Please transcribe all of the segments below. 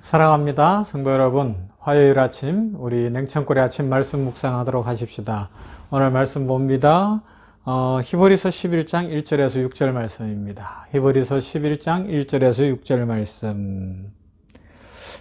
사랑합니다. 성도 여러분, 화요일 아침 우리 냉천골의 아침 말씀 묵상하도록 하십시다. 오늘 말씀 봅니다. 히브리서 11장 1절에서 6절 말씀입니다. 히브리서 11장 1절에서 6절 말씀.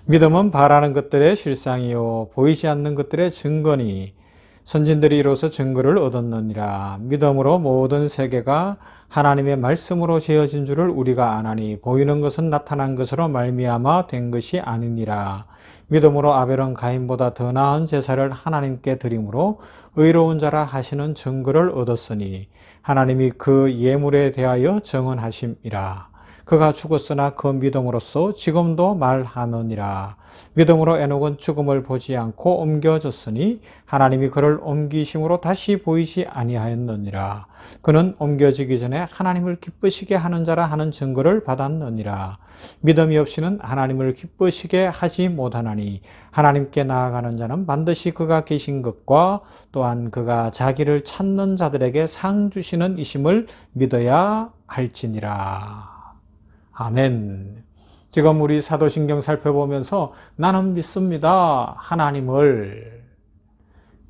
믿음은 바라는 것들의 실상이요 보이지 않는 것들의 증거니 선진들이 이로써 증거를 얻었느니라. 믿음으로 모든 세계가 하나님의 말씀으로 지어진 줄을 우리가 아나니 보이는 것은 나타난 것으로 말미암아 된 것이 아니니라. 믿음으로 아벨은 가인보다 더 나은 제사를 하나님께 드림으로 의로운 자라 하시는 증거를 얻었으니 하나님이 그 예물에 대하여 정언하심이라. 그가 죽었으나 그 믿음으로써 지금도 말하느니라. 믿음으로 에녹은 죽음을 보지 않고 옮겨졌으니 하나님이 그를 옮기심으로 다시 보이지 아니하였느니라. 그는 옮겨지기 전에 하나님을 기쁘시게 하는 자라 하는 증거를 받았느니라. 믿음이 없이는 하나님을 기쁘시게 하지 못하나니 하나님께 나아가는 자는 반드시 그가 계신 것과 또한 그가 자기를 찾는 자들에게 상 주시는 이심을 믿어야 할지니라. 아멘. 지금 우리 사도신경 살펴보면서 나는 믿습니다. 하나님을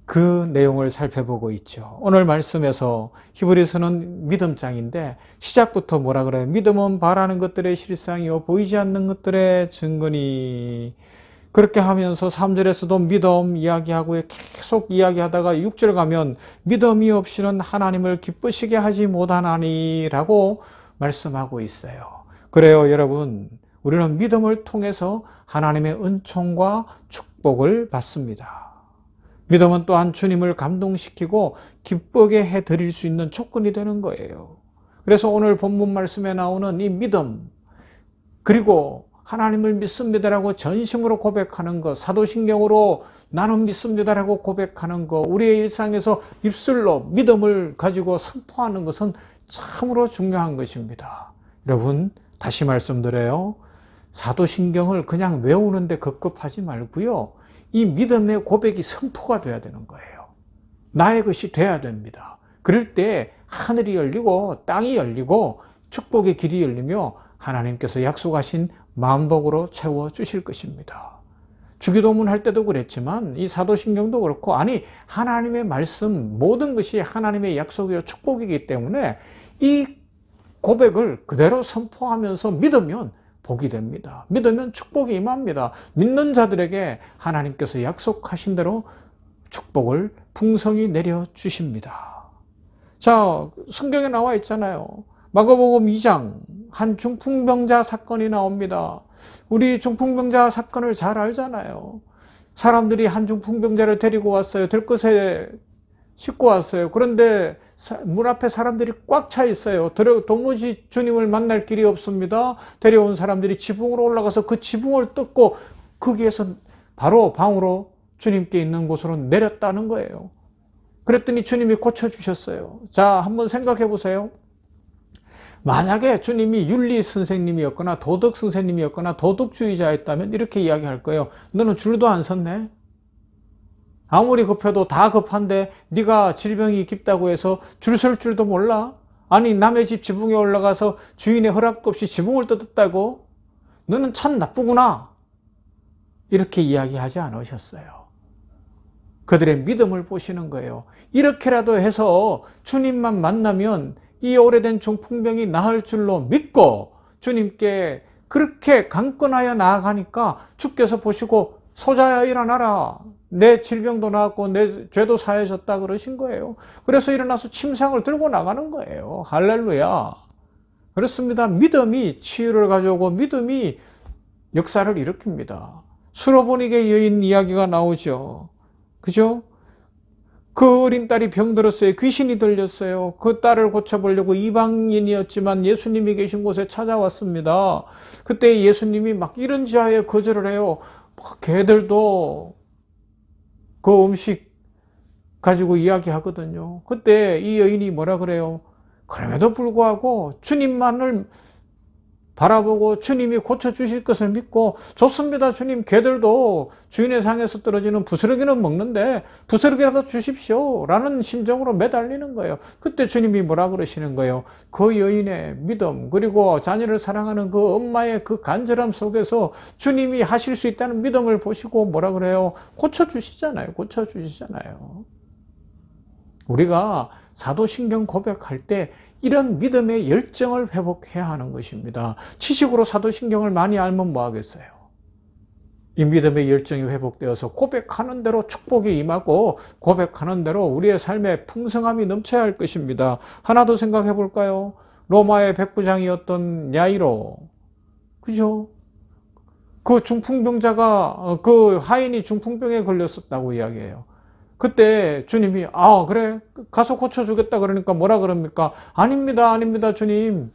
그 내용을 살펴보고 있죠. 오늘 말씀에서 히브리서는 믿음장인데 시작부터 뭐라 그래요? 믿음은 바라는 것들의 실상이요 보이지 않는 것들의 증거니. 그렇게 하면서 3절에서도 믿음 이야기하고 계속 이야기하다가 6절 가면 믿음이 없이는 하나님을 기쁘시게 하지 못하나니 라고 말씀하고 있어요. 그래요, 여러분. 우리는 믿음을 통해서 하나님의 은총과 축복을 받습니다. 믿음은 또한 주님을 감동시키고 기쁘게 해드릴 수 있는 조건이 되는 거예요. 그래서 오늘 본문 말씀에 나오는 이 믿음, 그리고 하나님을 믿습니다라고 전심으로 고백하는 것, 사도신경으로 나는 믿습니다라고 고백하는 것, 우리의 일상에서 입술로 믿음을 가지고 선포하는 것은 참으로 중요한 것입니다. 여러분, 다시 말씀드려요. 사도신경을 그냥 외우는데 급급하지 말고요. 이 믿음의 고백이 선포가 돼야 되는 거예요. 나의 것이 돼야 됩니다. 그럴 때 하늘이 열리고 땅이 열리고 축복의 길이 열리며 하나님께서 약속하신 만복으로 채워주실 것입니다. 주기도문 할 때도 그랬지만 이 사도신경도 그렇고 하나님의 말씀 모든 것이 하나님의 약속이요 축복이기 때문에 이 고백을 그대로 선포하면서 믿으면 복이 됩니다. 믿으면 축복이 임합니다. 믿는 자들에게 하나님께서 약속하신 대로 축복을 풍성히 내려주십니다. 자, 성경에 나와 있잖아요. 마가복음 2장 한 중풍병자 사건이 나옵니다. 우리 중풍병자 사건을 잘 알잖아요. 사람들이 한 중풍병자를 데리고 왔어요. 들것에 싣고 왔어요. 그런데 문 앞에 사람들이 꽉 차 있어요. 도무지 주님을 만날 길이 없습니다. 데려온 사람들이 지붕으로 올라가서 그 지붕을 뜯고 거기에서 바로 방으로 주님께 있는 곳으로 내렸다는 거예요. 그랬더니 주님이 고쳐주셨어요. 자, 한번 생각해 보세요. 만약에 주님이 윤리 선생님이었거나 도덕 선생님이었거나 도덕주의자였다면 이렇게 이야기할 거예요. 너는 줄도 안 섰네. 아무리 급해도 다 급한데 네가 질병이 깊다고 해서 줄 설 줄도 몰라? 아니, 남의 집 지붕에 올라가서 주인의 허락도 없이 지붕을 뜯었다고? 너는 참 나쁘구나. 이렇게 이야기하지 않으셨어요. 그들의 믿음을 보시는 거예요. 이렇게라도 해서 주님만 만나면 이 오래된 중풍병이 나을 줄로 믿고 주님께 그렇게 강건하여 나아가니까 주께서 보시고 소자야 일어나라. 내 질병도 나았고 내 죄도 사해졌다 그러신 거예요. 그래서 일어나서 침상을 들고 나가는 거예요. 할렐루야. 그렇습니다. 믿음이 치유를 가져오고 믿음이 역사를 일으킵니다. 수로보니게 여인 이야기가 나오죠. 그죠? 그 어린 딸이 병들었어요. 귀신이 들렸어요. 그 딸을 고쳐보려고 이방인이었지만 예수님이 계신 곳에 찾아왔습니다. 그때 예수님이 막 이런 지하에 거절을 해요. 개들도 그 음식 가지고 이야기하거든요. 그때 이 여인이 뭐라 그래요? 그럼에도 불구하고 주님만을 바라보고 주님이 고쳐주실 것을 믿고, 좋습니다 주님, 개들도 주인의 상에서 떨어지는 부스러기는 먹는데 부스러기라도 주십시오 라는 심정으로 매달리는 거예요. 그때 주님이 뭐라 그러시는 거예요? 그 여인의 믿음, 그리고 자녀를 사랑하는 그 엄마의 그 간절함 속에서 주님이 하실 수 있다는 믿음을 보시고 뭐라 그래요? 고쳐주시잖아요. 고쳐주시잖아요. 우리가 사도신경 고백할 때 이런 믿음의 열정을 회복해야 하는 것입니다. 지식으로 사도신경을 많이 알면 뭐 하겠어요? 이 믿음의 열정이 회복되어서 고백하는 대로 축복이 임하고, 고백하는 대로 우리의 삶에 풍성함이 넘쳐야 할 것입니다. 하나 더 생각해 볼까요? 로마의 백부장이었던 야이로, 그죠? 그 중풍병자가, 그 하인이 중풍병에 걸렸었다고 이야기해요. 그때 주님이 그래 가서 고쳐주겠다 그러니까 뭐라 그럽니까? 아닙니다 주님,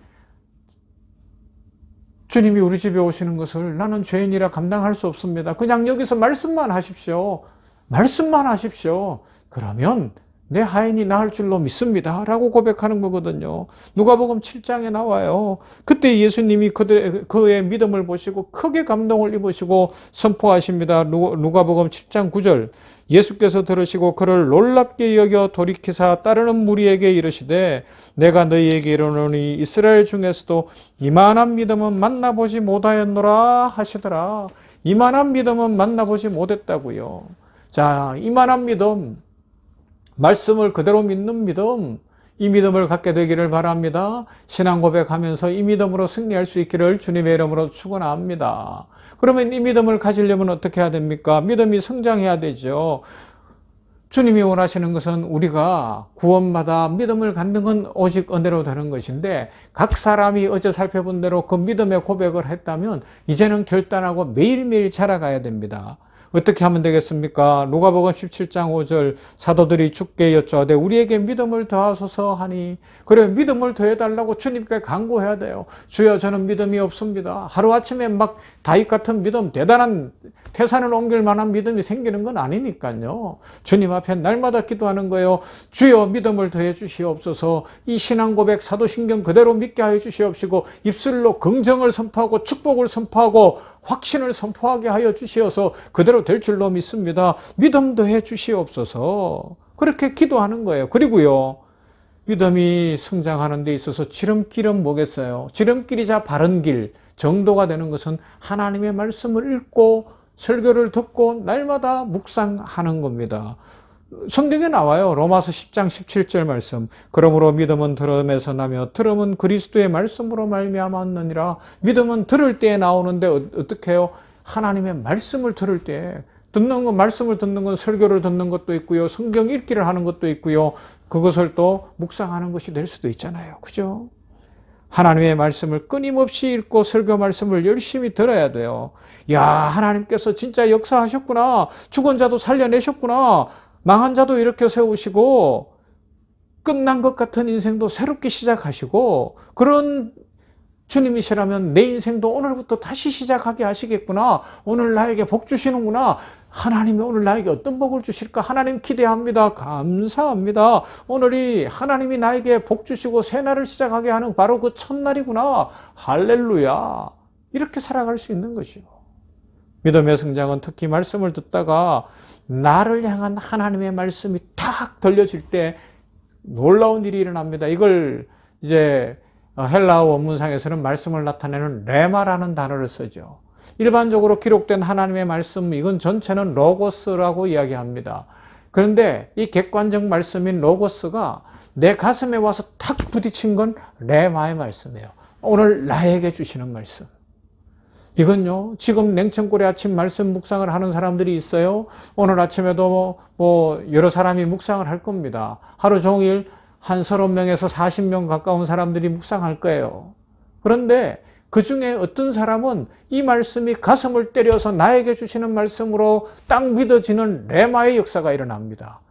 주님이 우리 집에 오시는 것을 나는 죄인이라 감당할 수 없습니다. 그냥 여기서 말씀만 하십시오. 말씀만 하십시오. 그러면 내 하인이 나을 줄로 믿습니다 라고 고백하는 거거든요. 누가복음 7장에 나와요. 그때 예수님이 그의 믿음을 보시고 크게 감동을 입으시고 선포하십니다. 누가복음 7장 9절, 예수께서 들으시고 그를 놀랍게 여겨 돌이키사 따르는 무리에게 이르시되 내가 너희에게 이르노니 이스라엘 중에서도 이만한 믿음은 만나보지 못하였노라 하시더라. 이만한 믿음은 만나보지 못했다고요. 자, 이만한 믿음, 말씀을 그대로 믿는 믿음, 이 믿음을 갖게 되기를 바랍니다. 신앙 고백하면서 이 믿음으로 승리할 수 있기를 주님의 이름으로 축원합니다. 그러면 이 믿음을 가지려면 어떻게 해야 됩니까? 믿음이 성장해야 되죠. 주님이 원하시는 것은 우리가 구원받아 믿음을 갖는 건 오직 은혜로 되는 것인데, 각 사람이 어제 살펴본 대로 그 믿음의 고백을 했다면 이제는 결단하고 매일매일 자라가야 됩니다. 어떻게 하면 되겠습니까? 누가복음 17장 5절, 사도들이 주께 여쭤되 우리에게 믿음을 더하소서 하니, 그래 믿음을 더해달라고 주님께 간구해야 돼요. 주여 저는 믿음이 없습니다. 하루아침에 막 다윗 같은 믿음, 대단한 태산을 옮길 만한 믿음이 생기는 건 아니니까요. 주님 앞에 날마다 기도하는 거예요. 주여 믿음을 더해 주시옵소서. 이 신앙 고백 사도신경 그대로 믿게 하여 주시옵시고, 입술로 긍정을 선포하고 축복을 선포하고 확신을 선포하게 하여 주시어서 그대로 될 줄로 믿습니다. 믿음 더해 주시옵소서. 그렇게 기도하는 거예요. 그리고요, 믿음이 성장하는 데 있어서 지름길은 뭐겠어요? 지름길이자 바른 길, 정도가 되는 것은 하나님의 말씀을 읽고 설교를 듣고 날마다 묵상하는 겁니다. 성경에 나와요. 로마서 10장 17절 말씀. 그러므로 믿음은 들음에서 나며 들음은 그리스도의 말씀으로 말미암았느니라. 믿음은 들을 때에 나오는데 어떻게 해요? 하나님의 말씀을 들을 때, 듣는 건, 말씀을 듣는 건 설교를 듣는 것도 있고요, 성경 읽기를 하는 것도 있고요, 그것을 또 묵상하는 것이 될 수도 있잖아요. 그죠? 하나님의 말씀을 끊임없이 읽고 설교 말씀을 열심히 들어야 돼요. 야, 하나님께서 진짜 역사하셨구나. 죽은 자도 살려내셨구나. 망한 자도 이렇게 세우시고 끝난 것 같은 인생도 새롭게 시작하시고, 그런 주님이시라면 내 인생도 오늘부터 다시 시작하게 하시겠구나. 오늘 나에게 복 주시는구나. 하나님이 오늘 나에게 어떤 복을 주실까? 하나님 기대합니다. 감사합니다. 오늘이 하나님이 나에게 복 주시고 새날을 시작하게 하는 바로 그 첫날이구나. 할렐루야. 이렇게 살아갈 수 있는 것이요. 믿음의 성장은 특히 말씀을 듣다가 나를 향한 하나님의 말씀이 탁 들려질 때 놀라운 일이 일어납니다. 이걸 이제 헬라어 원문상에서는 말씀을 나타내는 레마라는 단어를 쓰죠. 일반적으로 기록된 하나님의 말씀, 이건 전체는 로고스라고 이야기합니다. 그런데 이 객관적 말씀인 로고스가 내 가슴에 와서 탁 부딪힌 건 레마의 말씀이에요. 오늘 나에게 주시는 말씀. 이건요, 지금 냉천골의 아침 말씀 묵상을 하는 사람들이 있어요. 오늘 아침에도 여러 사람이 묵상을 할 겁니다. 하루 종일 한 30명에서 40명 가까운 사람들이 묵상할 거예요. 그런데 그 중에 어떤 사람은 이 말씀이 가슴을 때려서 나에게 주시는 말씀으로 딱 믿어지는 레마의 역사가 일어납니다.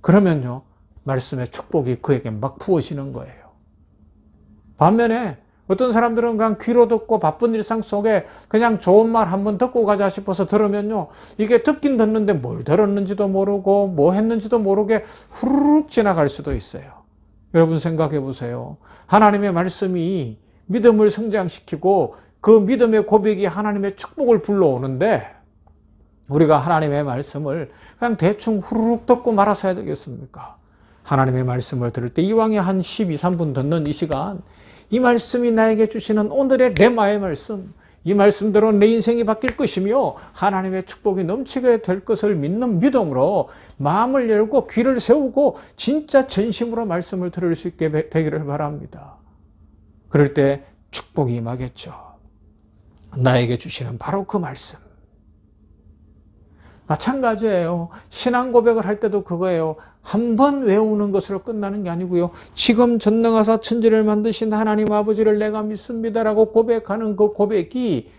그러면요, 말씀의 축복이 그에게 막 부어지는 거예요. 반면에 어떤 사람들은 그냥 귀로 듣고 바쁜 일상 속에 그냥 좋은 말 한번 듣고 가자 싶어서 들으면요, 이게 듣긴 듣는데 뭘 들었는지도 모르고 뭐 했는지도 모르게 후루룩 지나갈 수도 있어요. 여러분 생각해 보세요. 하나님의 말씀이 믿음을 성장시키고 그 믿음의 고백이 하나님의 축복을 불러오는데 우리가 하나님의 말씀을 그냥 대충 후루룩 듣고 말아서 해야 되겠습니까? 하나님의 말씀을 들을 때 이왕에 한 12, 3분 듣는 이 시간, 이 말씀이 나에게 주시는 오늘의 레마의 말씀, 이 말씀대로 내 인생이 바뀔 것이며 하나님의 축복이 넘치게 될 것을 믿는 믿음으로 마음을 열고 귀를 세우고 진짜 전심으로 말씀을 들을 수 있게 되기를 바랍니다. 그럴 때 축복이 임하겠죠. 나에게 주시는 바로 그 말씀. 마찬가지예요. 신앙 고백을 할 때도 그거예요. 한 번 외우는 것으로 끝나는 게 아니고요. 지금 전능하사 천지를 만드신 하나님 아버지를 내가 믿습니다라고 고백하는 그 고백이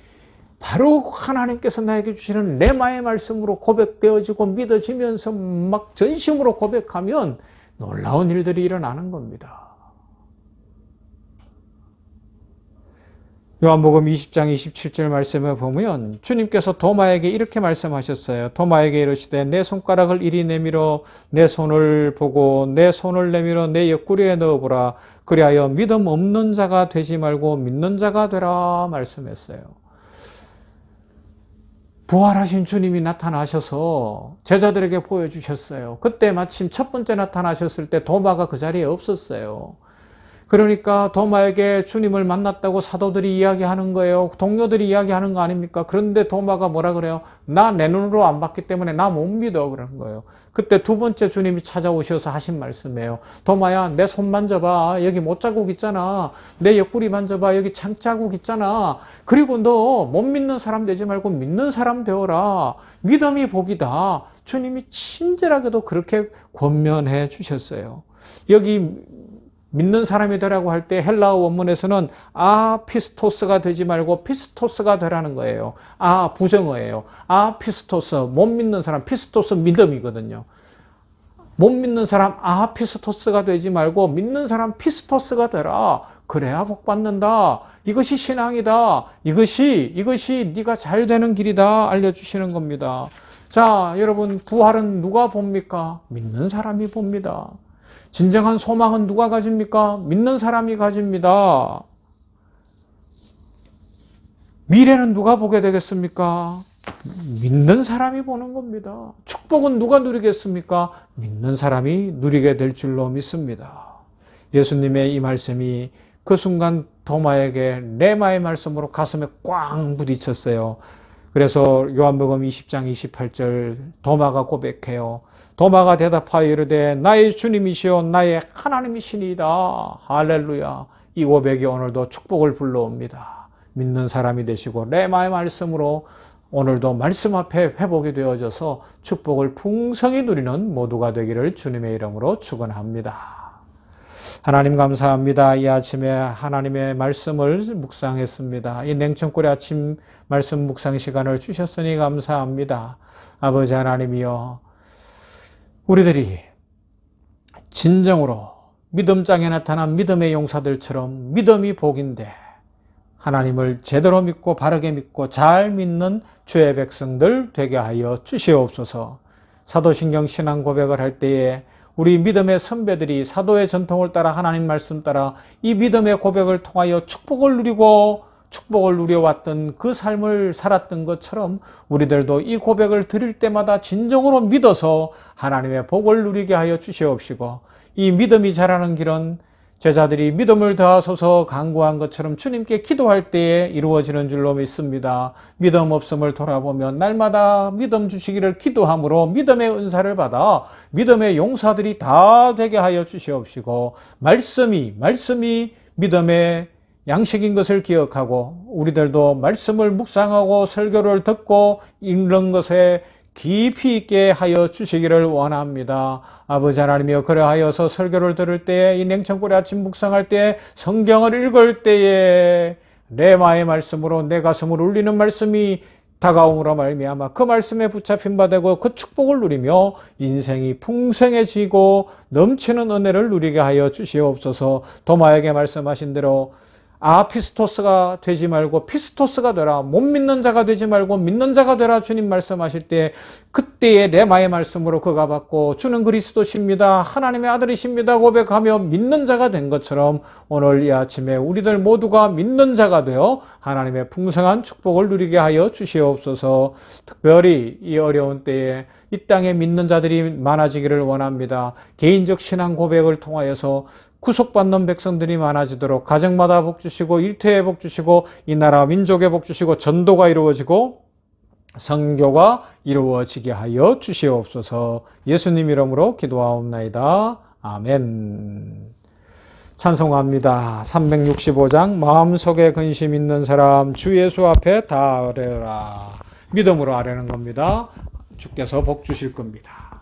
바로 하나님께서 나에게 주시는 레마의 말씀으로 고백되어지고 믿어지면서 막 전심으로 고백하면 놀라운 일들이 일어나는 겁니다. 요한복음 20장 27절 말씀에 보면 주님께서 도마에게 이렇게 말씀하셨어요. 도마에게 이르시되 내 손가락을 이리 내밀어 내 손을 보고 내 손을 내밀어 내 옆구리에 넣어보라. 그리하여 믿음 없는 자가 되지 말고 믿는 자가 되라 말씀했어요. 부활하신 주님이 나타나셔서 제자들에게 보여주셨어요. 그때 마침 첫 번째 나타나셨을 때 도마가 그 자리에 없었어요. 그러니까 도마에게 주님을 만났다고 사도들이 이야기하는 거예요. 동료들이 이야기하는 거 아닙니까? 그런데 도마가 뭐라 그래요? 나 내 눈으로 안 봤기 때문에 나 못 믿어 그런 거예요. 그때 두 번째 주님이 찾아오셔서 하신 말씀이에요. 도마야, 내 손 만져봐. 여기 못자국 있잖아. 내 옆구리 만져봐. 여기 창자국 있잖아. 그리고 너 못 믿는 사람 되지 말고 믿는 사람 되어라. 믿음이 복이다. 주님이 친절하게도 그렇게 권면해 주셨어요. 여기 믿는 사람이 되라고 할 때 헬라어 원문에서는 피스토스가 되지 말고 피스토스가 되라는 거예요. 부정어예요. 피스토스, 못 믿는 사람, 피스토스 믿음이거든요. 못 믿는 사람 피스토스가 되지 말고 믿는 사람 피스토스가 되라. 그래야 복 받는다. 이것이 신앙이다. 이것이 네가 잘 되는 길이다 알려주시는 겁니다. 자, 여러분, 부활은 누가 봅니까? 믿는 사람이 봅니다. 진정한 소망은 누가 가집니까? 믿는 사람이 가집니다. 미래는 누가 보게 되겠습니까? 믿는 사람이 보는 겁니다. 축복은 누가 누리겠습니까? 믿는 사람이 누리게 될 줄로 믿습니다. 예수님의 이 말씀이 그 순간 도마에게 레마의 말씀으로 가슴에 꽝 부딪혔어요. 그래서 요한복음 20장 28절 도마가 고백해요. 도마가 대답하여 이르되 나의 주님이시오 나의 하나님이시니이다. 할렐루야. 이 고백이 오늘도 축복을 불러옵니다. 믿는 사람이 되시고 레마의 말씀으로 오늘도 말씀 앞에 회복이 되어져서 축복을 풍성히 누리는 모두가 되기를 주님의 이름으로 축원합니다. 하나님 감사합니다. 이 아침에 하나님의 말씀을 묵상했습니다. 이 냉천골의 아침 말씀 묵상 시간을 주셨으니 감사합니다. 아버지 하나님이여, 우리들이 진정으로 믿음장에 나타난 믿음의 용사들처럼 믿음이 복인데 하나님을 제대로 믿고 바르게 믿고 잘 믿는 주의 백성들 되게 하여 주시옵소서. 사도신경 신앙 고백을 할 때에 우리 믿음의 선배들이 사도의 전통을 따라 하나님 말씀 따라 이 믿음의 고백을 통하여 축복을 누려왔던 그 삶을 살았던 것처럼 우리들도 이 고백을 드릴 때마다 진정으로 믿어서 하나님의 복을 누리게 하여 주시옵시고, 이 믿음이 자라는 길은 제자들이 믿음을 더하소서 간구한 것처럼 주님께 기도할 때에 이루어지는 줄로 믿습니다. 믿음 없음을 돌아보면 날마다 믿음 주시기를 기도함으로 믿음의 은사를 받아 믿음의 용사들이 다 되게 하여 주시옵시고, 말씀이 믿음의 양식인 것을 기억하고 우리들도 말씀을 묵상하고 설교를 듣고 읽는 것에 깊이 있게 하여 주시기를 원합니다. 아버지 하나님이여, 그래하여서 설교를 들을 때에 이 냉천골의 아침 묵상할 때에 성경을 읽을 때에 레마의 말씀으로 내 가슴을 울리는 말씀이 다가옴으로 말미암아 그 말씀에 붙잡힌 바 되고 그 축복을 누리며 인생이 풍성해지고 넘치는 은혜를 누리게 하여 주시옵소서. 도마에게 말씀하신 대로 아피스토스가 되지 말고 피스토스가 되라. 못 믿는 자가 되지 말고 믿는 자가 되라. 주님 말씀하실 때 그때의 레마의 말씀으로 그가 받고 주는 그리스도십니다. 하나님의 아들이십니다. 고백하며 믿는 자가 된 것처럼 오늘 이 아침에 우리들 모두가 믿는 자가 되어 하나님의 풍성한 축복을 누리게 하여 주시옵소서. 특별히 이 어려운 때에 이 땅에 믿는 자들이 많아지기를 원합니다. 개인적 신앙 고백을 통하여서 구속받는 백성들이 많아지도록 가정마다 복 주시고 일터에 복 주시고 이 나라 민족에 복 주시고 전도가 이루어지고 선교가 이루어지게 하여 주시옵소서. 예수님 이름으로 기도하옵나이다. 아멘. 찬송합니다. 365장 마음속에 근심 있는 사람 주 예수 앞에 다 아뢰라. 믿음으로 아뢰는 겁니다. 주께서 복 주실 겁니다.